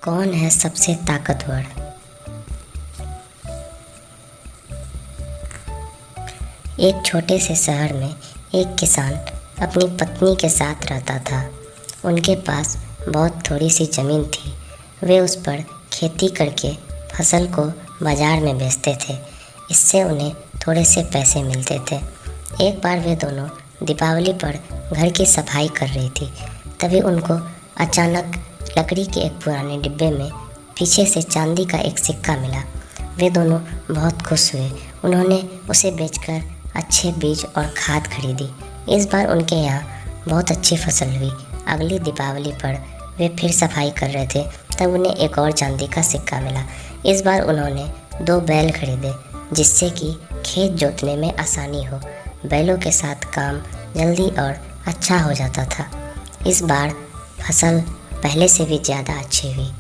कौन है सबसे ताकतवर? एक छोटे से शहर में एक किसान अपनी पत्नी के साथ रहता था। उनके पास बहुत थोड़ी सी ज़मीन थी। वे उस पर खेती करके फसल को बाज़ार में बेचते थे। इससे उन्हें थोड़े से पैसे मिलते थे। एक बार वे दोनों दीपावली पर घर की सफाई कर रही थी। तभी उनको अचानक लकड़ी के एक पुराने डिब्बे में पीछे से चांदी का एक सिक्का मिला। वे दोनों बहुत खुश हुए। उन्होंने उसे बेचकर अच्छे बीज और खाद खरीदी। इस बार उनके यहाँ बहुत अच्छी फसल हुई। अगली दीपावली पर वे फिर सफाई कर रहे थे, तब उन्हें एक और चांदी का सिक्का मिला। इस बार उन्होंने 2 बैल खरीदे, जिससे कि खेत जोतने में आसानी हो। बैलों के साथ काम जल्दी और अच्छा हो जाता था। इस बार फसल पहले से भी ज़्यादा अच्छी हुई।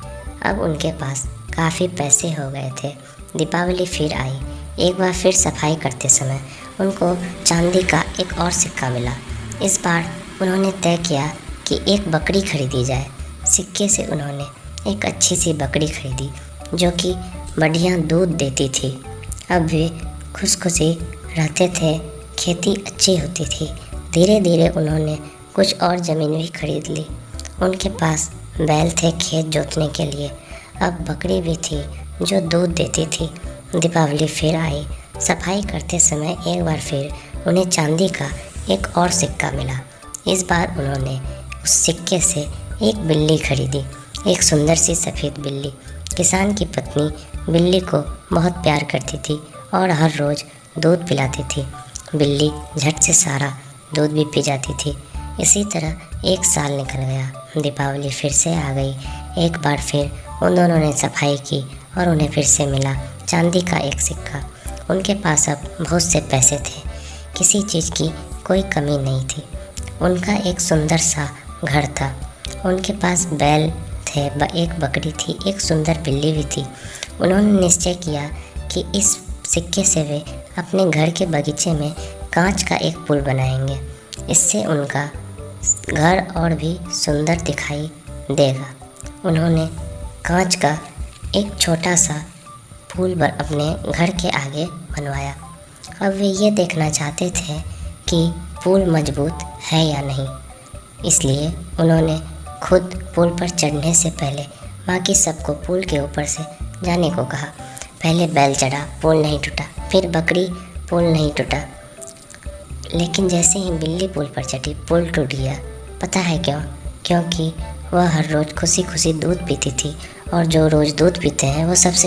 अब उनके पास काफ़ी पैसे हो गए थे। दीपावली फिर आई। एक बार फिर सफाई करते समय उनको चांदी का एक और सिक्का मिला। इस बार उन्होंने तय किया कि एक बकरी खरीदी जाए। सिक्के से उन्होंने एक अच्छी सी बकरी खरीदी, जो कि बढ़िया दूध देती थी। अब वे खुश खुशी रहते थे। खेती अच्छी होती थी। धीरे धीरे उन्होंने कुछ और ज़मीन भी खरीद ली। उनके पास बैल थे खेत जोतने के लिए। अब बकरी भी थी जो दूध देती थी। दीपावली फिर आई। सफाई करते समय एक बार फिर उन्हें चांदी का एक और सिक्का मिला। इस बार उन्होंने उस सिक्के से एक बिल्ली खरीदी, एक सुंदर सी सफ़ेद बिल्ली। किसान की पत्नी बिल्ली को बहुत प्यार करती थी और हर रोज़ दूध पिलाती थी। बिल्ली झट से सारा दूध भी पी जाती थी। इसी तरह 1 साल निकल गया। दीपावली फिर से आ गई। एक बार फिर उन दोनों ने सफाई की और उन्हें फिर से मिला चांदी का एक सिक्का। उनके पास अब बहुत से पैसे थे। किसी चीज़ की कोई कमी नहीं थी। उनका एक सुंदर सा घर था। उनके पास बैल थे, एक बकरी थी, एक सुंदर बिल्ली भी थी। उन्होंने निश्चय किया कि इस सिक्के से वे अपने घर के बगीचे में कांच का एक पुल बनाएंगे। इससे उनका घर और भी सुंदर दिखाई देगा। उन्होंने कांच का एक छोटा सा पुल अपने घर के आगे बनवाया। अब वे ये देखना चाहते थे कि पुल मजबूत है या नहीं। इसलिए उन्होंने खुद पुल पर चढ़ने से पहले बाकी सबको पुल के ऊपर से जाने को कहा। पहले बैल चढ़ा, पुल नहीं टूटा। फिर बकरी, पुल नहीं टूटा। लेकिन जैसे ही बिल्ली पुल पर चढ़ी, पुल टूट गया। पता है क्यों? क्योंकि वह हर रोज़ खुशी खुशी दूध पीती थी, और जो रोज़ दूध पीते हैं वो सबसे